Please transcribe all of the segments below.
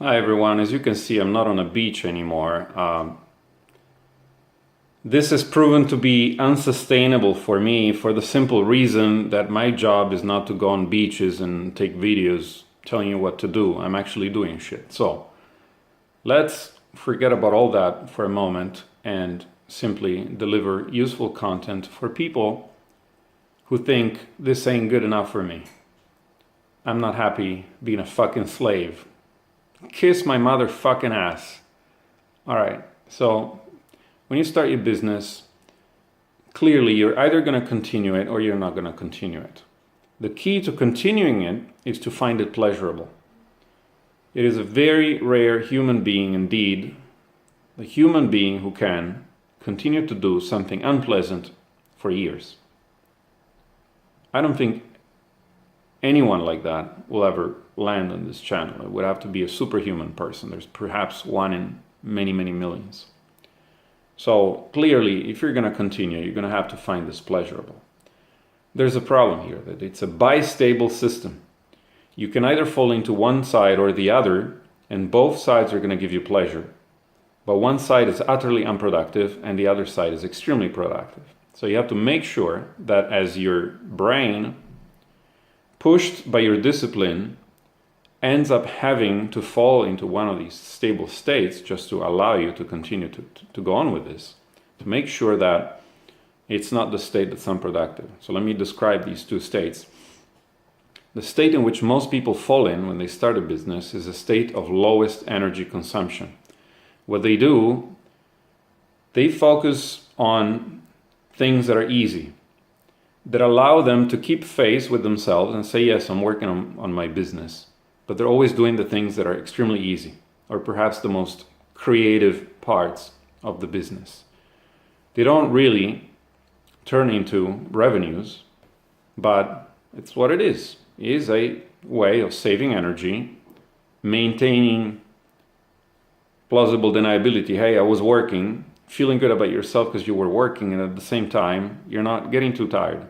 Hi everyone, as you can see I'm not on a beach anymore. This has proven to be unsustainable for me for the simple reason that my job is not to go on beaches and take videos telling you what to do. I'm actually doing shit. So let's forget about all that for a moment and simply deliver useful content for people who think this ain't good enough for me. I'm not happy being a fucking slave. Kiss my motherfucking ass. All right, so when you start your business, clearly you're either going to continue it or you're not going to continue it. The key to continuing it is to find it pleasurable. It is a very rare human being indeed, the human being who can continue to do something unpleasant for years. I don't think anyone like that will ever land on this channel. It would have to be a superhuman person. There's perhaps one in many, many millions. So clearly, if you're going to continue, you're going to have to find this pleasurable. There's a problem here, that it's a bistable system. You can either fall into one side or the other, and both sides are going to give you pleasure. But one side is utterly unproductive, and the other side is extremely productive. So you have to make sure that as your brain, pushed by your discipline, ends up having to fall into one of these stable states just to allow you to continue to go on with this, to make sure that it's not the state that's unproductive. So let me describe these two states. The state in which most people fall in when they start a business is a state of lowest energy consumption. What they do, they focus on things that are easy, that allow them to keep faith with themselves and say, yes, I'm working on my business. But they're always doing the things that are extremely easy, or perhaps the most creative parts of the business. They don't really turn into revenues, but it's what it is. It is a way of saving energy, maintaining plausible deniability. Hey, I was working, feeling good about yourself because you were working, and at the same time, you're not getting too tired.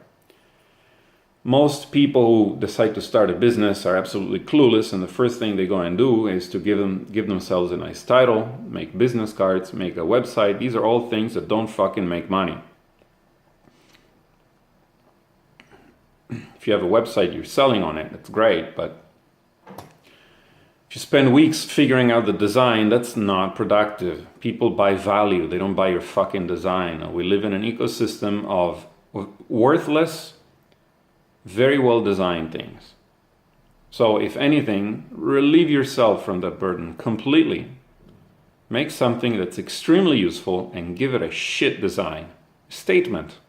Most people who decide to start a business are absolutely clueless, and the first thing they go and do is to give themselves a nice title, make business cards, make a website. These are all things that don't fucking make money. If you have a website, you're selling on it, that's great, but if you spend weeks figuring out the design, that's not productive. People buy value, they don't buy your fucking design. We live in an ecosystem of worthless, very well designed things. So if anything, relieve yourself from that burden completely. Make something that's extremely useful and give it a shit design. Statement.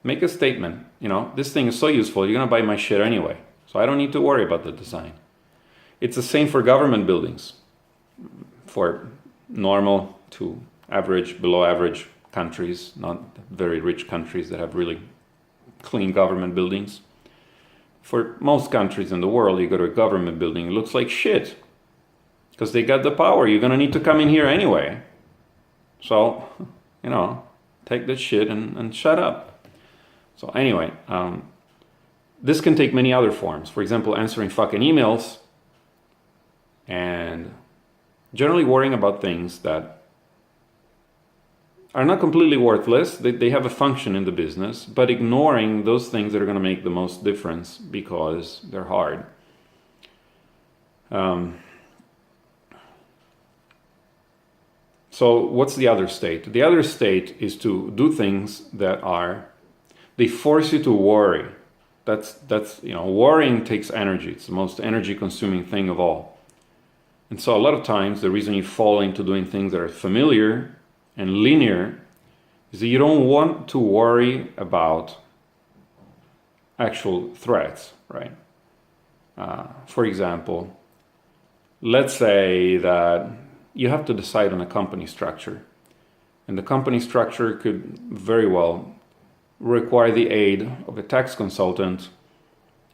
Make a statement. You know, this thing is so useful, you're gonna buy my shit anyway. So I don't need to worry about the design. It's the same for government buildings. For normal to average, below average countries, not very rich countries that have really clean government buildings. For most countries in the world, you go to a government building, it looks like shit. Because they got the power, you're gonna need to come in here anyway. So, you know, take that shit and shut up. So anyway, this can take many other forms. For example, answering fucking emails and generally worrying about things that are not completely worthless. They have a function in the business, but ignoring those things that are going to make the most difference because they're hard. So what's the other state? The other state is to do things that they force you to worry. That's you know, worrying takes energy. It's the most energy consuming thing of all. And so a lot of times the reason you fall into doing things that are familiar and linear is that you don't want to worry about actual threats, right? For example, let's say that you have to decide on a company structure, and the company structure could very well require the aid of a tax consultant,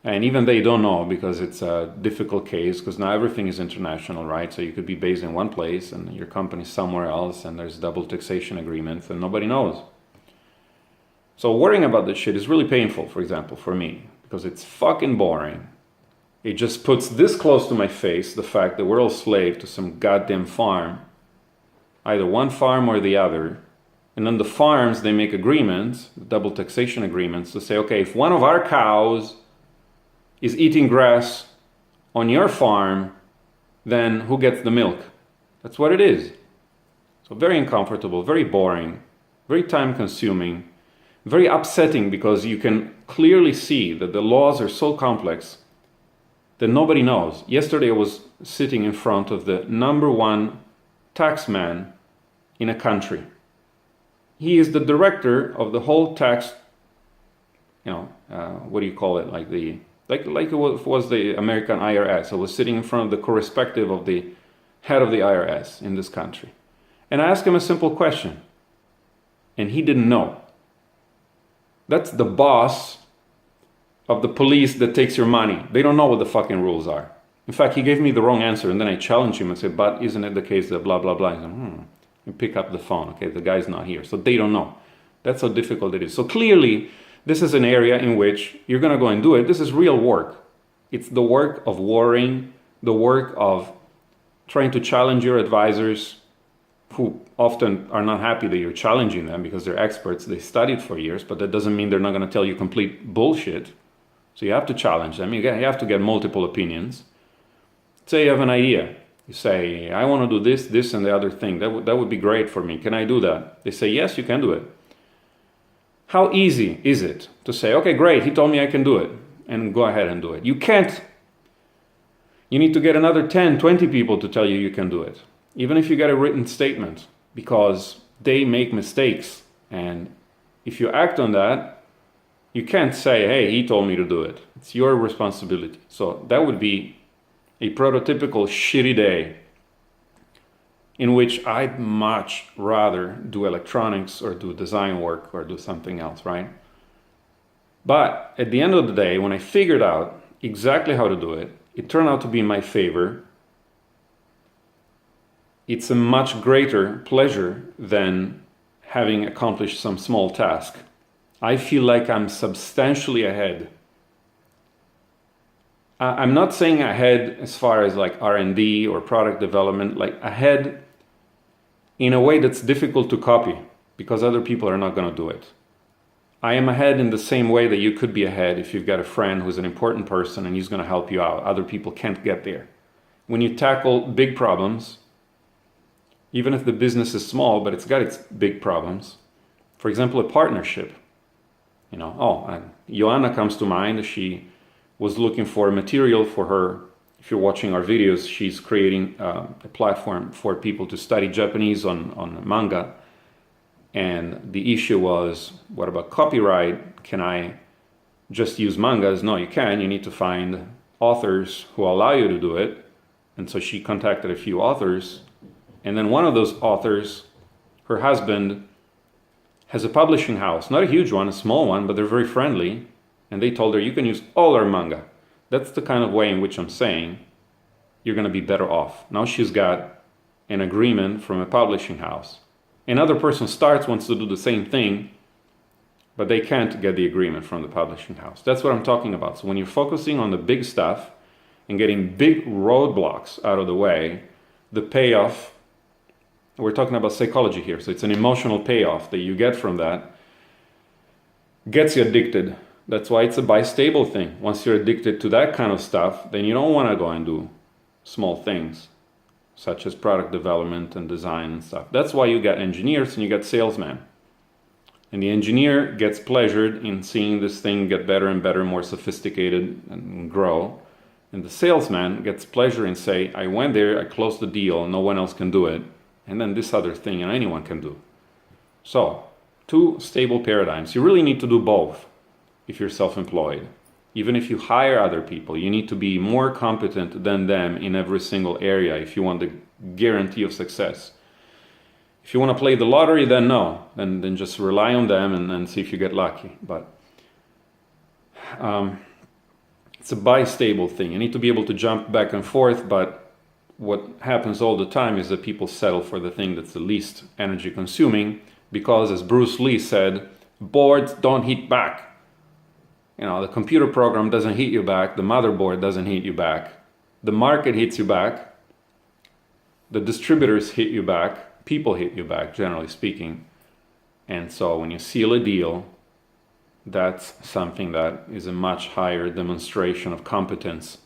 and even they don't know because it's a difficult case, because now everything is international, right? So you could be based in one place and your company's somewhere else, and there's double taxation agreements and nobody knows. So worrying about this shit is really painful, for example, for me, because it's fucking boring. it just puts this close to my face the fact that we're all slave to some goddamn farm, either one farm or the other. And then the farms, they make agreements, double taxation agreements, to say, okay, if one of our cows is eating grass on your farm, then who gets the milk? That's what it is. So very uncomfortable, very boring, very time consuming, very upsetting, because you can clearly see that the laws are so complex that nobody knows. Yesterday I was sitting in front of the number one tax man in a country. He is the director of the whole tax, what do you call it? Like it was the American IRS. I was sitting in front of the correspective of the head of the IRS in this country. And I asked him a simple question. And he didn't know. That's the boss of the police that takes your money. They don't know what the fucking rules are. In fact, he gave me the wrong answer, and then I challenged him and said, but isn't it the case that blah, blah, blah? He said, and pick up the phone. Okay, the guy's not here. So they don't know. That's how difficult it is. So clearly, this is an area in which you're going to go and do it. This is real work. It's the work of worrying, the work of trying to challenge your advisors, who often are not happy that you're challenging them because they're experts. They studied for years, but that doesn't mean they're not going to tell you complete bullshit. So you have to challenge them. You have to get multiple opinions. Say you have an idea. You say, I want to do this, this, and the other thing. That would be great for me. Can I do that? They say, yes, you can do it. How easy is it to say, okay, great, he told me I can do it, and go ahead and do it? You can't. You need to get another 10, 20 people to tell you you can do it. Even if you get a written statement, because they make mistakes. And if you act on that, you can't say, hey, he told me to do it. It's your responsibility. So that would be a prototypical shitty day in which I'd much rather do electronics or do design work or do something else, right? But at the end of the day, when I figured out exactly how to do it, it turned out to be in my favor. It's a much greater pleasure than having accomplished some small task. I feel like I'm substantially ahead. I'm not saying ahead as far as like R&D or product development, like ahead in a way that's difficult to copy because other people are not going to do it. I am ahead in the same way that you could be ahead if you've got a friend who's an important person and he's going to help you out. Other people can't get there. When you tackle big problems, even if the business is small, but it's got its big problems. For example, a partnership. Joanna comes to mind. She was looking for material for her. If you're watching our videos, she's creating a platform for people to study Japanese on manga. And the issue was, what about copyright? Can I just use mangas? No, you can. You need to find authors who allow you to do it. And so she contacted a few authors. And then one of those authors, her husband, has a publishing house. Not a huge one, a small one, but they're very friendly. And they told her, you can use all our manga. That's the kind of way in which I'm saying you're going to be better off. Now she's got an agreement from a publishing house. Another person wants to do the same thing, but they can't get the agreement from the publishing house. That's what I'm talking about. So when you're focusing on the big stuff and getting big roadblocks out of the way, the payoff, we're talking about psychology here, so it's an emotional payoff that you get from that, gets you addicted. That's why it's a bi-stable thing. Once you're addicted to that kind of stuff, then you don't want to go and do small things, such as product development and design and stuff. That's why you got engineers and you got salesmen. And the engineer gets pleasured in seeing this thing get better and better, more sophisticated and grow. And the salesman gets pleasure in say, I went there, I closed the deal, no one else can do it. And then this other thing and anyone can do. So, two stable paradigms. You really need to do both if you're self-employed. Even if you hire other people, you need to be more competent than them in every single area if you want the guarantee of success. If you want to play the lottery, then no. Then just rely on them and see if you get lucky. But it's a bi-stable thing. You need to be able to jump back and forth, but what happens all the time is that people settle for the thing that's the least energy consuming because, as Bruce Lee said, boards don't hit back. The computer program doesn't hit you back, the motherboard doesn't hit you back, the market hits you back, the distributors hit you back, people hit you back, generally speaking. And so when you seal a deal, that's something that is a much higher demonstration of competence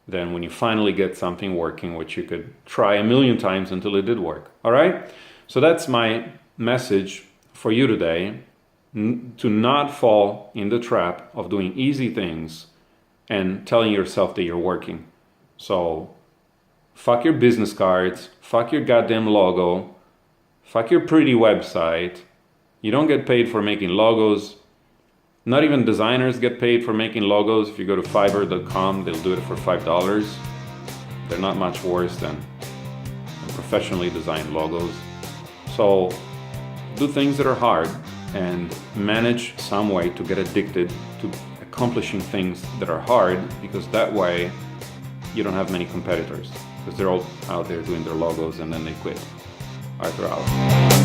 than when you finally get something working, which you could try a million times until it did work. All right? So that's my message for you today, to not fall in the trap of doing easy things and telling yourself that you're working. So fuck your business cards, fuck your goddamn logo, fuck your pretty website. You don't get paid for making logos. Not even designers get paid for making logos. If you go to Fiverr.com, they'll do it for $5. They're not much worse than professionally designed logos. So do things that are hard and manage some way to get addicted to accomplishing things that are hard, because that way you don't have many competitors, because they're all out there doing their logos and then they quit. All right, they're out.